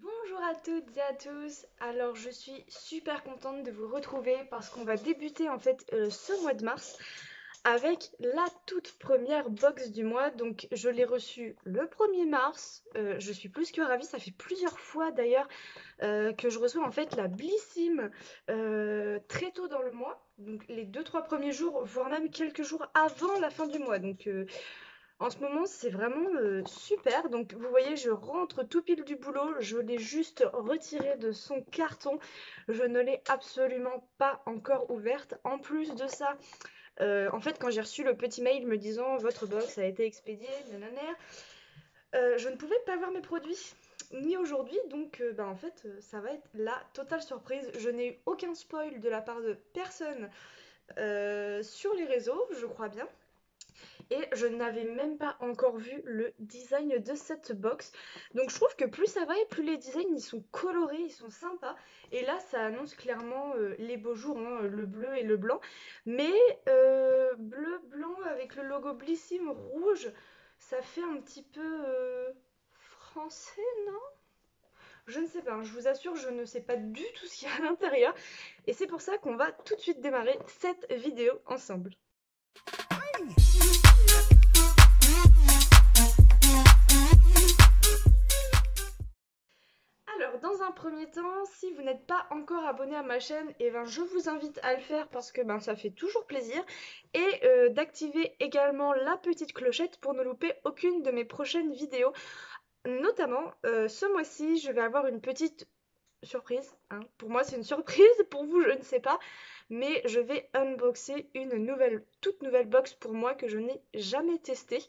Bonjour à toutes et à tous. Alors je suis super contente de vous retrouver parce qu'on va débuter en fait ce mois de mars avec la toute première box du mois. Donc je l'ai reçue le 1er mars. Je suis plus que ravie. Ça fait plusieurs fois d'ailleurs que je reçois en fait la Blissim très tôt dans le mois. Donc les 2-3 premiers jours, voire même quelques jours avant la fin du mois. Donc en ce moment, c'est vraiment super. Donc, vous voyez, je rentre tout pile du boulot. Je l'ai juste retiré de son carton. Je ne l'ai absolument pas encore ouverte. En plus de ça, en fait, quand j'ai reçu le petit mail me disant votre box a été expédiée, nanana, je ne pouvais pas voir mes produits. Ni aujourd'hui, donc en fait, ça va être la totale surprise. Je n'ai eu aucun spoil de la part de personne sur les réseaux, je crois bien. Et je n'avais même pas encore vu le design de cette box. Donc je trouve que plus ça va et plus les designs ils sont colorés, ils sont sympas. Et là ça annonce clairement les beaux jours, hein, le bleu et le blanc. Mais bleu, blanc avec le logo Blissim rouge, ça fait un petit peu français, non? Je ne sais pas, hein, je vous assure, je ne sais pas du tout ce qu'il y a à l'intérieur. Et c'est pour ça qu'on va tout de suite démarrer cette vidéo ensemble. Alors, dans un premier temps, si vous n'êtes pas encore abonné à ma chaîne, je vous invite à le faire parce que ça fait toujours plaisir. Et d'activer également la petite clochette pour ne louper aucune de mes prochaines vidéos. Notamment, ce mois-ci, je vais avoir une petite surprise, hein. Pour moi, c'est une surprise, pour vous, je ne sais pas. Mais je vais unboxer une toute nouvelle box pour moi que je n'ai jamais testée.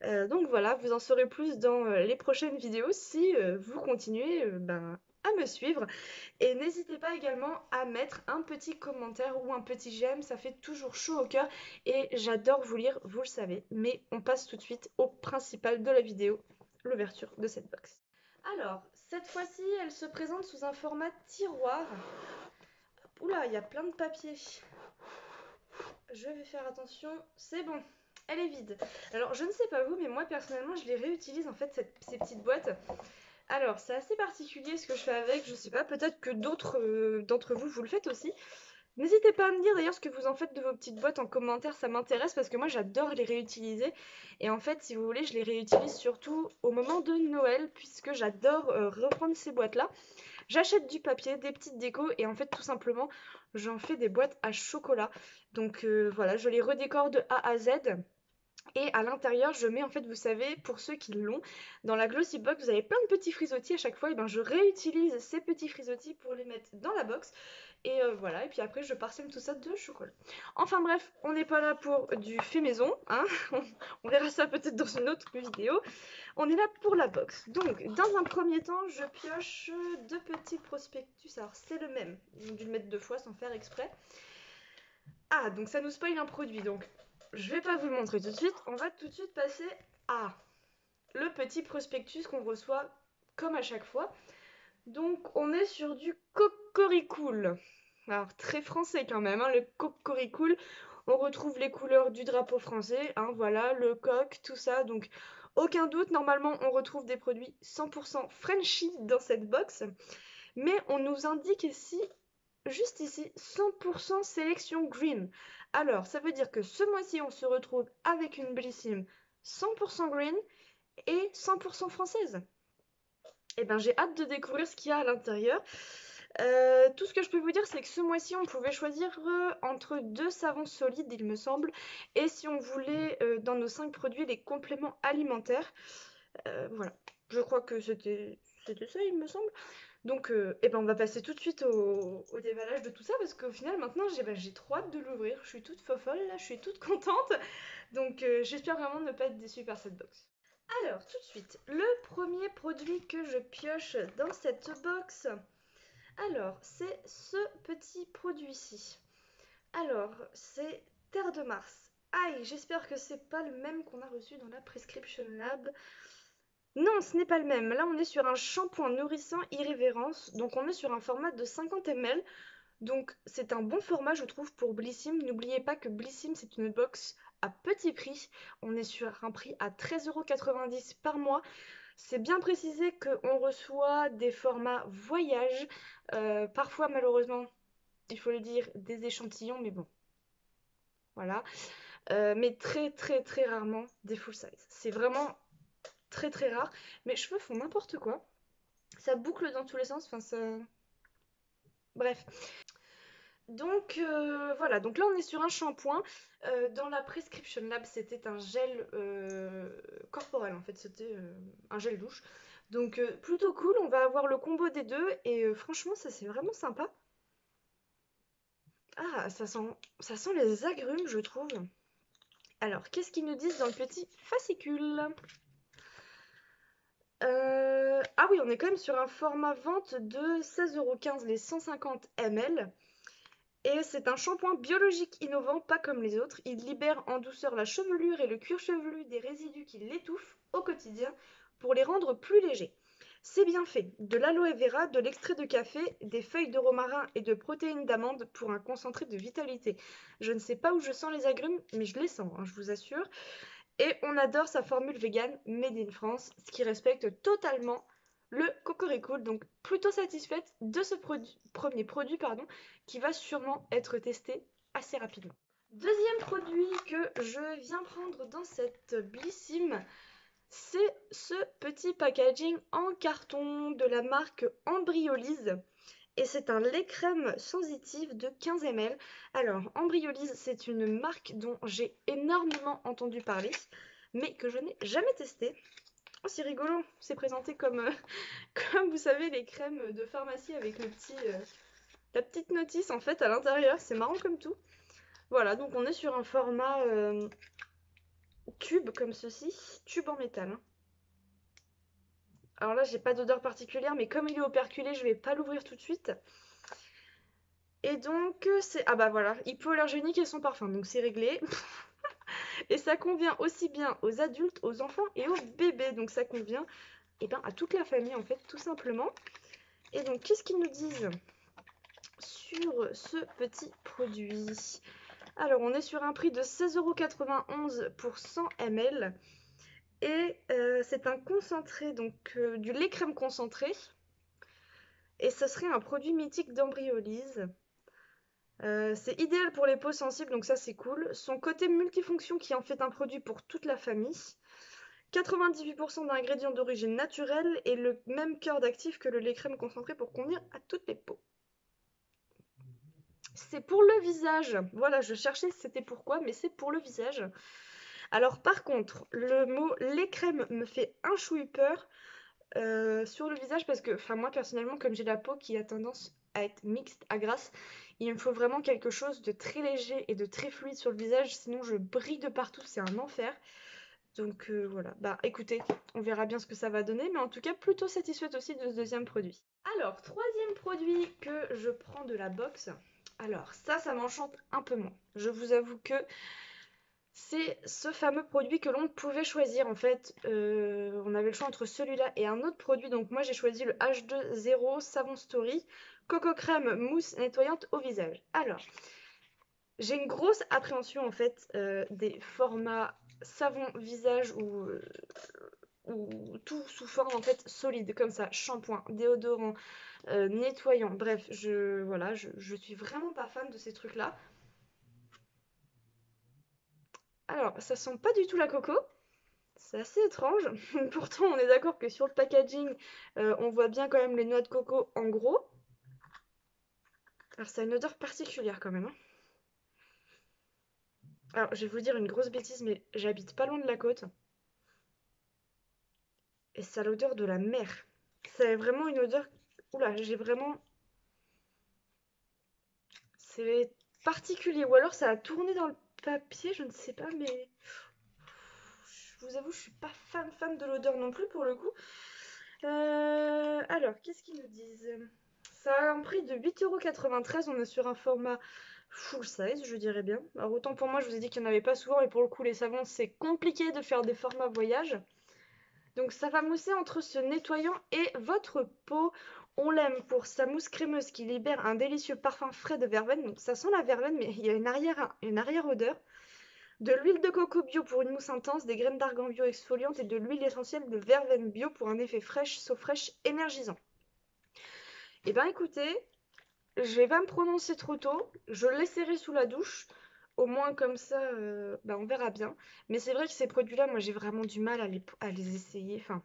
Donc voilà, vous en saurez plus dans les prochaines vidéos si vous continuez à me suivre. Et n'hésitez pas également à mettre un petit commentaire ou un petit j'aime, ça fait toujours chaud au cœur et j'adore vous lire, vous le savez. Mais on passe tout de suite au principal de la vidéo, l'ouverture de cette box. Alors, cette fois-ci, elle se présente sous un format tiroir. Oula, il y a plein de papier. Je vais faire attention. C'est bon, elle est vide. Alors, je ne sais pas vous, mais moi personnellement, je les réutilise en fait, ces petites boîtes. Alors, c'est assez particulier ce que je fais avec. Je sais pas, peut-être que d'autres d'entre vous, vous le faites aussi. N'hésitez pas à me dire d'ailleurs ce que vous en faites de vos petites boîtes en commentaire, ça m'intéresse parce que moi j'adore les réutiliser. Et en fait, si vous voulez, je les réutilise surtout au moment de Noël puisque j'adore reprendre ces boîtes-là. J'achète du papier, des petites décos et en fait tout simplement j'en fais des boîtes à chocolat. Donc voilà, je les redécore de A à Z. Et à l'intérieur, je mets en fait, vous savez, pour ceux qui l'ont, dans la Glossy Box, vous avez plein de petits frisottis à chaque fois. Et je réutilise ces petits frisottis pour les mettre dans la box. Et voilà, et puis après, je parsème tout ça de chocolat. Enfin bref, on n'est pas là pour du fait maison, hein. On verra ça peut-être dans une autre vidéo. On est là pour la box. Donc, dans un premier temps, je pioche deux petits prospectus. Alors, c'est le même. Ils ont dû le mettre deux fois sans faire exprès. Ah, donc ça nous spoil un produit. Donc, je vais pas vous le montrer tout de suite. On va tout de suite passer à le petit prospectus qu'on reçoit comme à chaque fois. Donc, on est sur du cocoricool. Alors, très français quand même, hein, le cocoricool. On retrouve les couleurs du drapeau français, hein, voilà, le coq, tout ça. Donc, aucun doute, normalement, on retrouve des produits 100% Frenchy dans cette box. Mais on nous indique ici, juste ici, 100% sélection green. Alors, ça veut dire que ce mois-ci, on se retrouve avec une Blissim 100% green et 100% française. Et j'ai hâte de découvrir ce qu'il y a à l'intérieur. Tout ce que je peux vous dire, c'est que ce mois-ci, on pouvait choisir entre deux savons solides, il me semble, et si on voulait, dans nos 5 produits, les compléments alimentaires. Voilà, je crois que c'était ça, il me semble. Donc, on va passer tout de suite au déballage de tout ça, parce qu'au final, maintenant, j'ai trop hâte de l'ouvrir. Je suis toute fofolle, là, je suis toute contente. Donc, j'espère vraiment ne pas être déçue par cette box. Alors, tout de suite, le premier produit que je pioche dans cette box, alors, c'est ce petit produit-ci. Alors, c'est Terre de Mars. Aïe, j'espère que c'est pas le même qu'on a reçu dans la Prescription Lab. Non, ce n'est pas le même. Là, on est sur un shampoing nourrissant Irrévérence. Donc, on est sur un format de 50 ml. Donc, c'est un bon format, je trouve, pour Blissim. N'oubliez pas que Blissim, c'est une box à petit prix. On est sur un prix à 13,90 € par mois. C'est bien précisé qu'on reçoit des formats voyage, parfois malheureusement, il faut le dire, des échantillons, mais bon, voilà. Mais très très très rarement des full size. C'est vraiment très très rare. Mes cheveux font n'importe quoi. Ça boucle dans tous les sens, enfin ça... Bref. Donc voilà, donc là on est sur un shampoing. Dans la Prescription Lab, c'était un gel corporel en fait, c'était un gel douche. Donc plutôt cool, on va avoir le combo des deux et franchement ça c'est vraiment sympa. Ah, ça sent les agrumes je trouve. Alors qu'est-ce qu'ils nous disent dans le petit fascicule? Ah oui, on est quand même sur un format vente de 16,15 € les 150 ml. Et c'est un shampoing biologique innovant, pas comme les autres. Il libère en douceur la chevelure et le cuir chevelu des résidus qui l'étouffent au quotidien pour les rendre plus légers. C'est bien fait. De l'aloe vera, de l'extrait de café, des feuilles de romarin et de protéines d'amande pour un concentré de vitalité. Je ne sais pas où je sens les agrumes, mais je les sens, hein, je vous assure. Et on adore sa formule vegan made in France, ce qui respecte totalement le cocorico. Donc plutôt satisfaite de ce premier produit qui va sûrement être testé assez rapidement. Deuxième produit que je viens prendre dans cette Blissim, c'est ce petit packaging en carton de la marque Embryolise. Et c'est un lait crème sensitif de 15 ml. Alors, Embryolise, c'est une marque dont j'ai énormément entendu parler, mais que je n'ai jamais testé. Oh, c'est rigolo, c'est présenté comme, comme vous savez, les crèmes de pharmacie avec la petite notice en fait à l'intérieur. C'est marrant comme tout. Voilà, donc on est sur un format tube comme ceci, tube en métal, hein. Alors là, j'ai pas d'odeur particulière, mais comme il est operculé, je vais pas l'ouvrir tout de suite. Et donc, c'est... Ah bah voilà, hypoallergénique et sans parfum, donc c'est réglé. Et ça convient aussi bien aux adultes, aux enfants et aux bébés. Donc ça convient à toute la famille en fait, tout simplement. Et donc, qu'est-ce qu'ils nous disent sur ce petit produit? Alors, on est sur un prix de 16,91 € pour 100 ml. Et c'est un concentré, donc du lait crème concentré. Et ce serait un produit mythique d'Embryolise. C'est idéal pour les peaux sensibles, donc ça c'est cool. Son côté multifonction qui en fait un produit pour toute la famille. 98% d'ingrédients d'origine naturelle et le même cœur d'actif que le lait crème concentré pour convenir à toutes les peaux. C'est pour le visage. Voilà, je cherchais c'était pourquoi, mais c'est pour le visage. Alors par contre, le mot lait crème me fait un chouille peur sur le visage parce que, enfin moi personnellement, comme j'ai la peau qui a tendance à être mixte, à grasse, il me faut vraiment quelque chose de très léger et de très fluide sur le visage, sinon je brille de partout, c'est un enfer. Donc voilà, bah écoutez, on verra bien ce que ça va donner, mais en tout cas plutôt satisfaite aussi de ce deuxième produit. Alors, troisième produit que je prends de la box, alors ça m'enchante un peu moins. Je vous avoue que c'est ce fameux produit que l'on pouvait choisir en fait. On avait le choix entre celui-là et un autre produit. Donc moi j'ai choisi le H2 Savon Story Coco Crème Mousse nettoyante au visage. Alors, j'ai une grosse appréhension en fait des formats savon visage ou tout sous forme en fait solide comme ça, shampoing, déodorant, nettoyant. Bref, je suis vraiment pas fan de ces trucs-là. Alors, ça sent pas du tout la coco. C'est assez étrange. Pourtant, on est d'accord que sur le packaging, on voit bien quand même les noix de coco en gros. Alors, ça a une odeur particulière quand même, hein. Alors, je vais vous dire une grosse bêtise, mais j'habite pas loin de la côte. Et ça a l'odeur de la mer. C'est vraiment une odeur... Oula, j'ai vraiment... C'est particulier. Ou alors ça a tourné dans le papier, je ne sais pas, mais... Je vous avoue, je suis pas fan de l'odeur non plus pour le coup. Alors, qu'est-ce qu'ils nous disent? Ça a un prix de 8,93 €. On est sur un format full size, je dirais bien. Alors, autant pour moi, je vous ai dit qu'il n'y en avait pas souvent, et pour le coup, les savons, c'est compliqué de faire des formats voyage. Donc, ça va mousser entre ce nettoyant et votre peau. On l'aime pour sa mousse crémeuse qui libère un délicieux parfum frais de verveine. Donc, ça sent la verveine, mais il y a une arrière-odeur. De l'huile de coco bio pour une mousse intense, des graines d'argan bio exfoliantes et de l'huile essentielle de verveine bio pour un effet fraîche, sauf fraîche énergisant. Et ben écoutez, je vais pas me prononcer trop tôt, je laisserai sous la douche, au moins comme ça, on verra bien. Mais c'est vrai que ces produits-là, moi j'ai vraiment du mal à les essayer, enfin,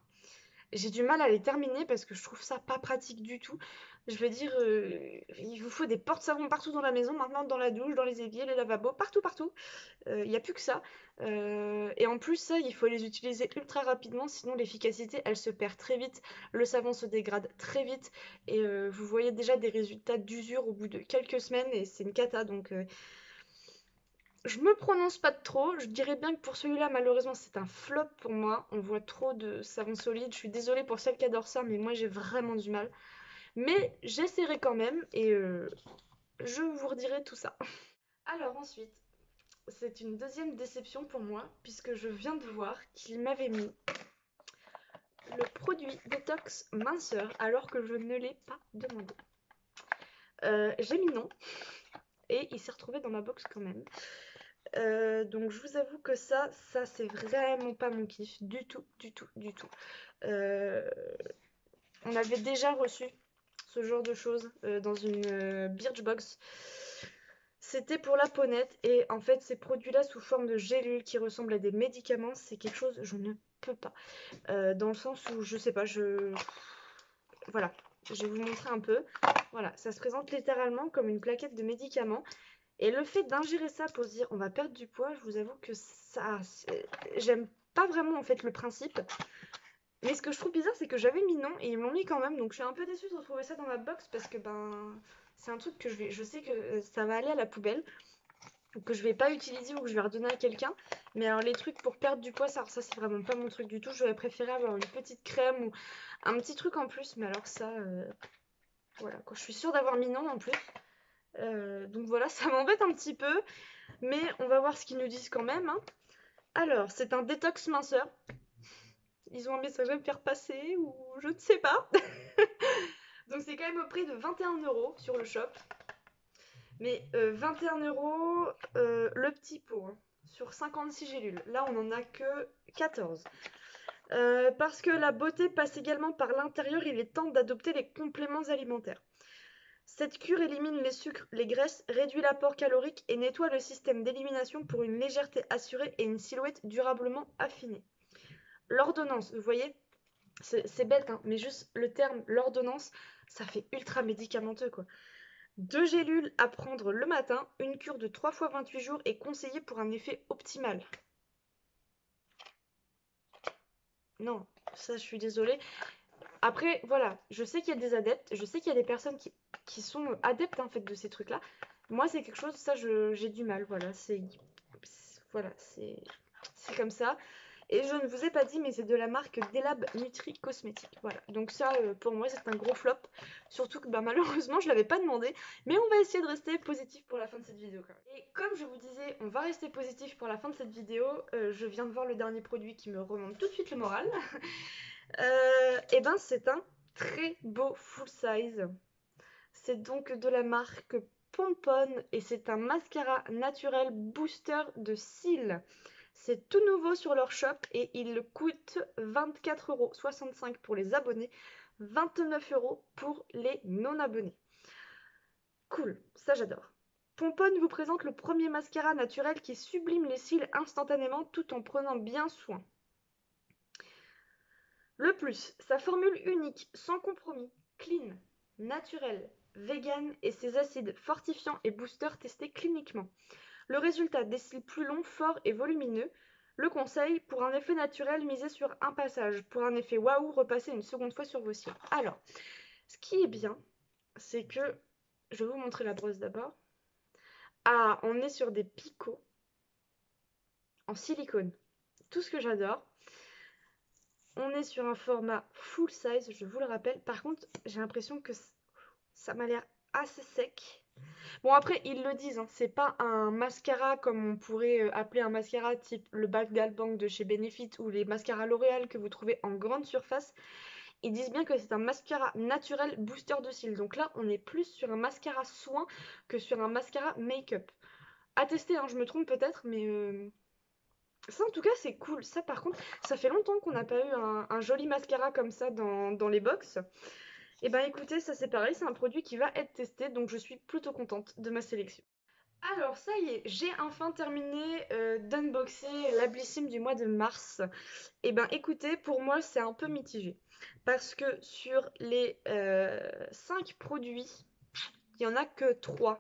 j'ai du mal à les terminer parce que je trouve ça pas pratique du tout. Je veux dire, il vous faut des porte-savons partout dans la maison, maintenant dans la douche, dans les éviers, les lavabos, partout, partout. Il n'y a plus que ça. Et en plus, ça, il faut les utiliser ultra rapidement, sinon l'efficacité, elle se perd très vite. Le savon se dégrade très vite. Et vous voyez déjà des résultats d'usure au bout de quelques semaines, et c'est une cata. Donc, je me prononce pas de trop. Je dirais bien que pour celui-là, malheureusement, c'est un flop pour moi. On voit trop de savon solide. Je suis désolée pour celles qui adorent ça, mais moi, j'ai vraiment du mal. Mais j'essaierai quand même, et je vous redirai tout ça. Alors ensuite, c'est une deuxième déception pour moi, puisque je viens de voir qu'il m'avait mis le produit détox minceur alors que je ne l'ai pas demandé. J'ai mis non, et il s'est retrouvé dans ma box quand même. Donc je vous avoue que ça c'est vraiment pas mon kiff, du tout, du tout, du tout. Euh, on avait déjà reçu ce genre de choses dans une Birchbox. C'était pour la peaunette et en fait ces produits-là sous forme de gélules qui ressemblent à des médicaments, c'est quelque chose je ne peux pas. Dans le sens où je sais pas, voilà, je vais vous montrer un peu. Voilà, ça se présente littéralement comme une plaquette de médicaments. Et le fait d'ingérer ça pour se dire on va perdre du poids, je vous avoue que ça, j'aime pas vraiment en fait le principe. Mais ce que je trouve bizarre, c'est que j'avais mis non et ils m'ont mis quand même. Donc je suis un peu déçue de retrouver ça dans ma box parce que c'est un truc que je sais que ça va aller à la poubelle, ou que je vais pas utiliser ou que je vais redonner à quelqu'un. Mais alors les trucs pour perdre du poids, ça c'est vraiment pas mon truc du tout. J'aurais préféré avoir une petite crème ou un petit truc en plus. Mais alors ça, voilà quoi. Je suis sûre d'avoir mis non en plus. Donc voilà, ça m'embête un petit peu. Mais on va voir ce qu'ils nous disent quand même, hein. Alors, c'est un détox minceur. Ils ont un message à me faire passer ou je ne sais pas. Donc c'est quand même au prix de 21 € sur le shop. Mais 21 € le petit pot, hein, sur 56 gélules. Là, on n'en a que 14. Parce que la beauté passe également par l'intérieur, il est temps d'adopter les compléments alimentaires. Cette cure élimine les sucres, les graisses, réduit l'apport calorique et nettoie le système d'élimination pour une légèreté assurée et une silhouette durablement affinée. L'ordonnance, vous voyez, c'est bête, hein, mais juste le terme l'ordonnance, ça fait ultra médicamenteux quoi. 2 gélules à prendre le matin, une cure de 3 fois 28 jours est conseillée pour un effet optimal. Non, ça je suis désolée. Après, voilà, je sais qu'il y a des adeptes, je sais qu'il y a des personnes qui sont adeptes en fait de ces trucs-là. Moi, c'est quelque chose, ça j'ai du mal, voilà, voilà, c'est comme ça. Et je ne vous ai pas dit, mais c'est de la marque Delab Nutri Cosmétiques. Voilà, donc ça, pour moi, c'est un gros flop. Surtout que malheureusement, je ne l'avais pas demandé. Mais on va essayer de rester positif pour la fin de cette vidéo quand même. Et comme je vous disais, on va rester positif pour la fin de cette vidéo. Je viens de voir le dernier produit qui me remonte tout de suite le moral. Et ben, c'est un très beau full size. C'est donc de la marque Pomponne et c'est un mascara naturel booster de cils. C'est tout nouveau sur leur shop et il coûte 24,65 € pour les abonnés, 29 € pour les non-abonnés. Cool, ça j'adore. Pomponne vous présente le premier mascara naturel qui sublime les cils instantanément tout en prenant bien soin. Le plus, sa formule unique, sans compromis, clean, naturelle, vegan et ses acides fortifiants et boosters testés cliniquement. Le résultat, des cils plus longs, forts et volumineux. Le conseil, pour un effet naturel, misez sur un passage. Pour un effet waouh, repassez une seconde fois sur vos cils. Alors, ce qui est bien, c'est que, je vais vous montrer la brosse d'abord. Ah, on est sur des picots en silicone. Tout ce que j'adore. On est sur un format full size, je vous le rappelle. Par contre, j'ai l'impression que ça m'a l'air assez sec. Bon après ils le disent, hein, c'est pas un mascara comme on pourrait appeler un mascara type le Bac d'Albang de chez Benefit ou les mascaras L'Oréal que vous trouvez en grande surface. Ils disent bien que c'est un mascara naturel booster de cils. Donc là on est plus sur un mascara soin que sur un mascara make-up. À tester, hein, je me trompe peut-être, mais Ça, en tout cas, c'est cool. Ça, par contre, ça fait longtemps qu'on n'a pas eu un joli mascara comme ça dans les box. Et ben écoutez, ça c'est pareil, c'est un produit qui va être testé, donc je suis plutôt contente de ma sélection. Alors ça y est, j'ai enfin terminé d'unboxer la Blissim du mois de mars. Et ben écoutez, pour moi c'est un peu mitigé. Parce que sur les 5 produits, il n'y en a que 3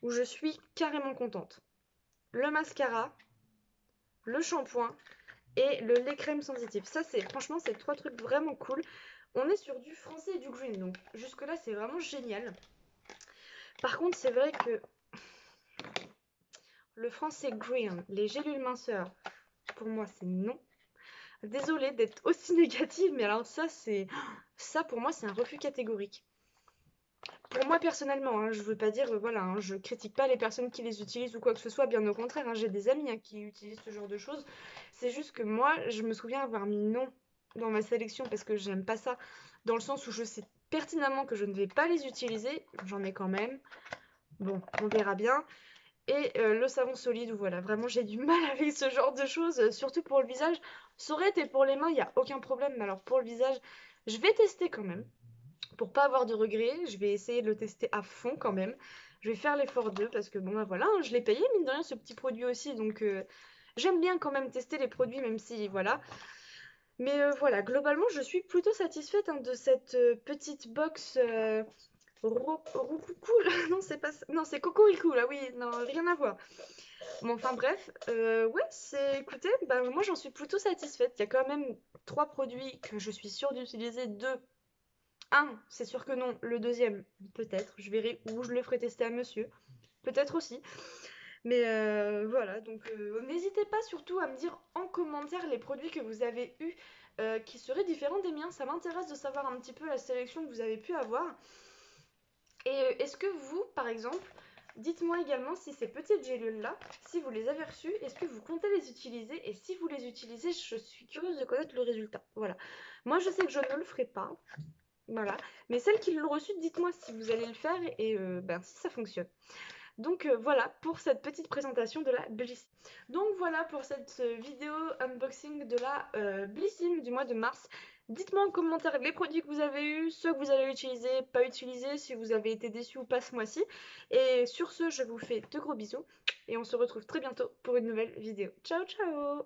où je suis carrément contente. Le mascara, le shampoing et le lait crème sensitif. Ça c'est franchement c'est 3 trucs vraiment cool. On est sur du français et du green, donc jusque là c'est vraiment génial. Par contre c'est vrai que le français green, les gélules minceurs, pour moi c'est non. Désolée d'être aussi négative, mais alors ça pour moi c'est un refus catégorique. Pour moi personnellement, hein, je veux pas dire, voilà, hein, je critique pas les personnes qui les utilisent ou quoi que ce soit, bien au contraire, hein, j'ai des amis hein, qui utilisent ce genre de choses. C'est juste que moi, je me souviens avoir mis non dans ma sélection parce que j'aime pas ça, dans le sens où je sais pertinemment que je ne vais pas les utiliser, j'en ai quand même. Bon, on verra bien. Et le savon solide, où voilà, vraiment j'ai du mal avec ce genre de choses, surtout pour le visage. Ça aurait été pour les mains, il n'y a aucun problème, mais alors pour le visage, je vais tester quand même. Pour pas avoir de regrets, je vais essayer de le tester à fond quand même. Je vais faire l'effort d'eux parce que bon bah voilà, hein, je l'ai payé mine de rien ce petit produit aussi, donc j'aime bien quand même tester les produits même si voilà. Mais voilà, globalement je suis plutôt satisfaite hein, de cette petite box Roukoukou, non c'est pas ça, non c'est Cocorico là oui, non rien à voir. Bon, enfin bref, ouais, écoutez, bah, moi j'en suis plutôt satisfaite. Il y a quand même 3 produits que je suis sûre d'utiliser. Deux, un, c'est sûr que non. Le deuxième, peut-être, je verrai ou je le ferai tester à monsieur. Peut-être aussi. Mais voilà, donc n'hésitez pas surtout à me dire en commentaire les produits que vous avez eus qui seraient différents des miens. Ça m'intéresse de savoir un petit peu la sélection que vous avez pu avoir. Et est-ce que vous, par exemple, dites-moi également si ces petites gélules-là, si vous les avez reçues, est-ce que vous comptez les utiliser? Et si vous les utilisez, je suis curieuse de connaître le résultat. Voilà. Moi, je sais que je ne le ferai pas. Voilà. Mais celles qui l'ont reçu, dites-moi si vous allez le faire et ben, si ça fonctionne. Donc voilà pour cette petite présentation de la Bliss. Donc voilà pour cette vidéo unboxing de la Blissim du mois de mars. Dites-moi en commentaire les produits que vous avez eus, ceux que vous allez utiliser, pas utiliser, si vous avez été déçus ou pas ce mois-ci. Et sur ce, je vous fais de gros bisous et on se retrouve très bientôt pour une nouvelle vidéo. Ciao ciao!